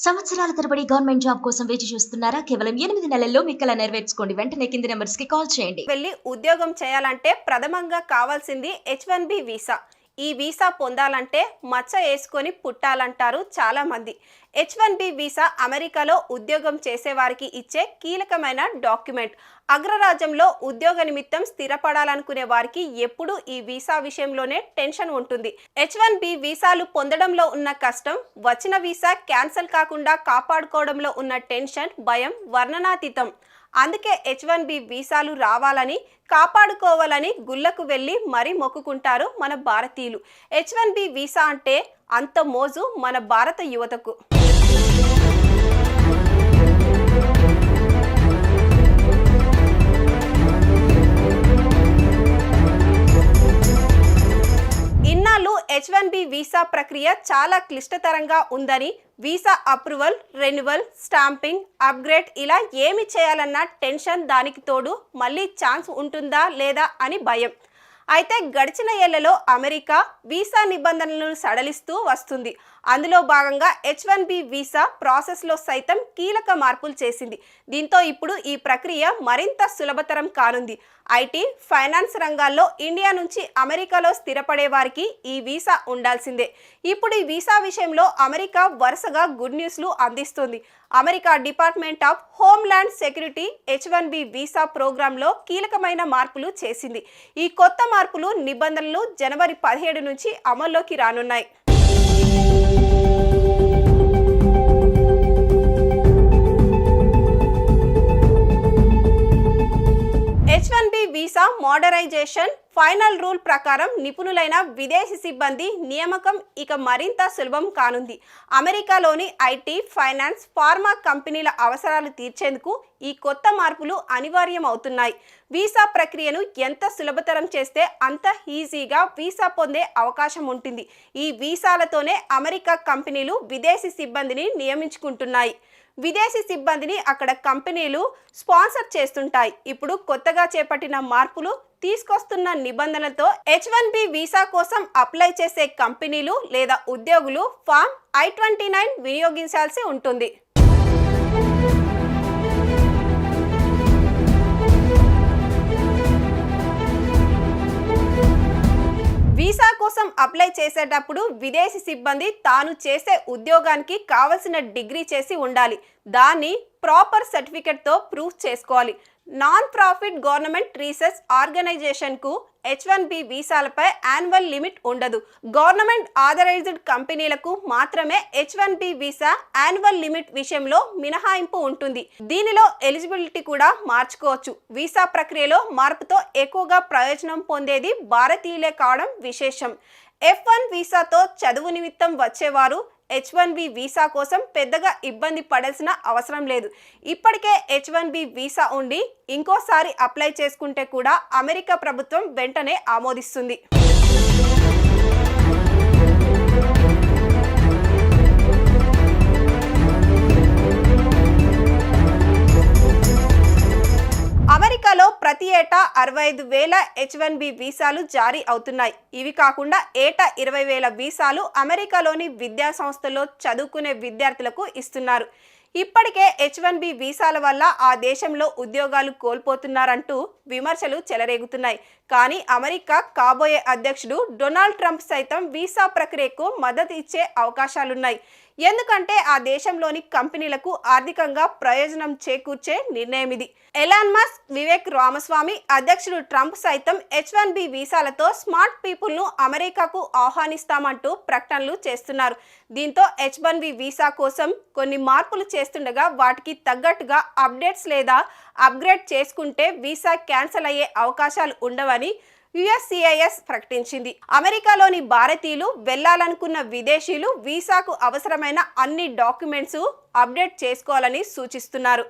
సంవత్సరాల తరబడి government job కోసం వేచి చూస్తున్నారా? కేవలం 8 నెలల్లో మీ కల నెరవేర్చుకోండి. వెంటనే కింది నంబర్స్‌కి కాల్ చేయండి. వెళ్ళి ఉద్యోగం చేయాలంటే ప్రథమంగా కావాల్సింది H1B వీసా. ఈ వీసా పొందాలంటే మచ్చ వేసుకొని పుట్టాలంటారు చాలా మంది. H1B వీసా అమెరికాలో ఉద్యోగం చేసేవారికి ఇచ్చే కీలకమైన డాక్యుమెంట్. అగ్రరాజ్యంలో ఉద్యోగ నిమిత్తం స్థిరపడాలనుకునే వారికి ఎప్పుడూ ఈ వీసా విషయంలోనే టెన్షన్ ఉంటుంది. H1B వీసాలు పొందడంలో ఉన్న కష్టం, వచ్చిన వీసా క్యాన్సిల్ కాకుండా కాపాడుకోవడంలో ఉన్న టెన్షన్, భయం వర్ణనాతీతం. అందుకే H1B వీసాలు రావాలని, కాపాడుకోవాలని గుళ్ళకు వెళ్ళి మరీ మొక్కుకుంటారు మన భారతీయులు. H1B వీసా అంటే అంత మోజు మన భారత యువతకు. ఇన్నాళ్ళు H1B వీసా ప్రక్రియ చాలా క్లిష్టతరంగా ఉందని, visa approval, renewal, stamping, upgrade ఇలా ఏమి చేయాలన్న టెన్షన్, దానికి తోడు మళ్ళీ ఛాన్స్ ఉంటుందా లేదా అని భయం. అయితే గడిచిన ఏళ్లలో అమెరికా వీసా నిబంధనలను సడలిస్తూ వస్తుంది. అందులో భాగంగా H1B వీసా ప్రాసెస్లో సైతం కీలక మార్పులు చేసింది. దీంతో ఇప్పుడు ఈ ప్రక్రియ మరింత సులభతరం కానుంది. ఐటీ, ఫైనాన్స్ రంగాల్లో ఇండియా నుంచి అమెరికాలో స్థిరపడే వారికి ఈ వీసా ఉండాల్సిందే. ఇప్పుడు ఈ వీసా విషయంలో అమెరికా వరుసగా గుడ్ న్యూస్లు అందిస్తుంది. America department of homeland security H1B visa ప్రోగ్రాంలో కీలకమైన మార్పులు చేసింది. ఈ కొత్త మార్పులు, నిబంధనలు జనవరి 17 నుంచి అమల్లోకి రానున్నాయి. H1B visa modernisation final rule ప్రకారం నిపుణులైన విదేశీ సిబ్బంది నియామకం ఇక మరింత సులభం కానుంది. అమెరికాలోని ఐటీ, ఫైనాన్స్, ఫార్మా కంపెనీల అవసరాలు తీర్చేందుకు ఈ కొత్త మార్పులు అనివార్యం అవుతున్నాయి. వీసా ప్రక్రియను ఎంత సులభతరం చేస్తే అంత ఈజీగా వీసా పొందే అవకాశం ఉంటుంది. ఈ వీసాలతోనే అమెరికా కంపెనీలు విదేశీ సిబ్బందిని నియమించుకుంటున్నాయి. విదేశీ సిబ్బందిని అక్కడ కంపెనీలు స్పాన్సర్ చేస్తుంటాయి. ఇప్పుడు కొత్తగా చేపట్టిన మార్పులు తీసుకొస్తున్న నిబంధనలతో H1B వీసా కోసం అప్లై చేసే కంపెనీలు లేదా ఉద్యోగులు ఫామ్ I-29 వినియోగించాల్సి ఉంటుంది. వీసా కోసం అప్లై చేసేటప్పుడు విదేశీ సిబ్బంది తాను చేసే ఉద్యోగానికి కావలసిన డిగ్రీ చేసి ఉండాలి. దాన్ని ప్రాపర్ సర్టిఫికెట్తో ప్రూవ్ చేసుకోవాలి. నాన్ ప్రాఫిట్ గవర్నమెంట్ రీసెర్చ్ ఆర్గనైజేషన్కు H1B వీసాలపై యాన్యువల్ లిమిట్ ఉండదు. గవర్నమెంట్ ఆథరైజ్డ్ కంపెనీలకు మాత్రమే H1B వీసా యాన్యువల్ లిమిట్ విషయంలో మినహాయింపు ఉంటుంది. దీనిలో ఎలిజిబిలిటీ కూడా మార్చుకోవచ్చు. వీసా ప్రక్రియలో మార్పుతో ఎక్కువగా ప్రయోజనం పొందేది భారతీయులే కావడం విశేషం. F1 వీసాతో చదువు నిమిత్తం వచ్చేవారు H1B వీసా కోసం పెద్దగా ఇబ్బంది పడాల్సిన అవసరం లేదు. ఇప్పటికే H1B వీసా ఉండి ఇంకోసారి అప్లై చేసుకుంటే కూడా అమెరికా ప్రభుత్వం వెంటనే ఆమోదిస్తుంది. అమెరికాలో ప్రతి ఏటా 65,000 H1B వీసాలు జారీ అవుతున్నాయి. ఇవి కాకుండా ఏటా 20,000 వీసాలు అమెరికాలోని విద్యా సంస్థల్లో చదువుకునే విద్యార్థులకు ఇస్తున్నారు. ఇప్పటికే H1B వీసాల వల్ల ఆ దేశంలో ఉద్యోగాలు కోల్పోతున్నారంటూ విమర్శలు చెలరేగుతున్నాయి. కానీ అమెరికా కాబోయే అధ్యక్షుడు డొనాల్డ్ ట్రంప్ సైతం వీసా ప్రక్రియకు మద్దతు ఇచ్చే అవకాశాలున్నాయి. ఎందుకంటే ఆ దేశంలోని కంపెనీలకు ఆర్థికంగా ప్రయోజనం చేకూర్చే నిర్ణయం ఇది. ఎలాన్ మస్క్, వివేక్ రామస్వామి, అధ్యక్షుడు ట్రంప్ సైతం H1B వీసాలతో స్మార్ట్ పీపుల్ను అమెరికాకు ఆహ్వానిస్తామంటూ ప్రకటనలు చేస్తున్నారు. దీంతో H1B వీసా కోసం కొన్ని మార్పులు చేస్తుండగా వాటికి తగ్గట్టుగా అప్డేట్స్ లేదా అప్గ్రేడ్ చేసుకుంటే వీసా క్యాన్సిల్ అయ్యే అవకాశాలు ఉండవని USCIS ప్రకటించింది. అమెరికాలోని భారతీయులు వెళ్లాలనుకున్న విదేశీయులు వీసాకు అవసరమైన అన్ని డాక్యుమెంట్స్ అప్డేట్ చేసుకోవాలని సూచిస్తున్నారు.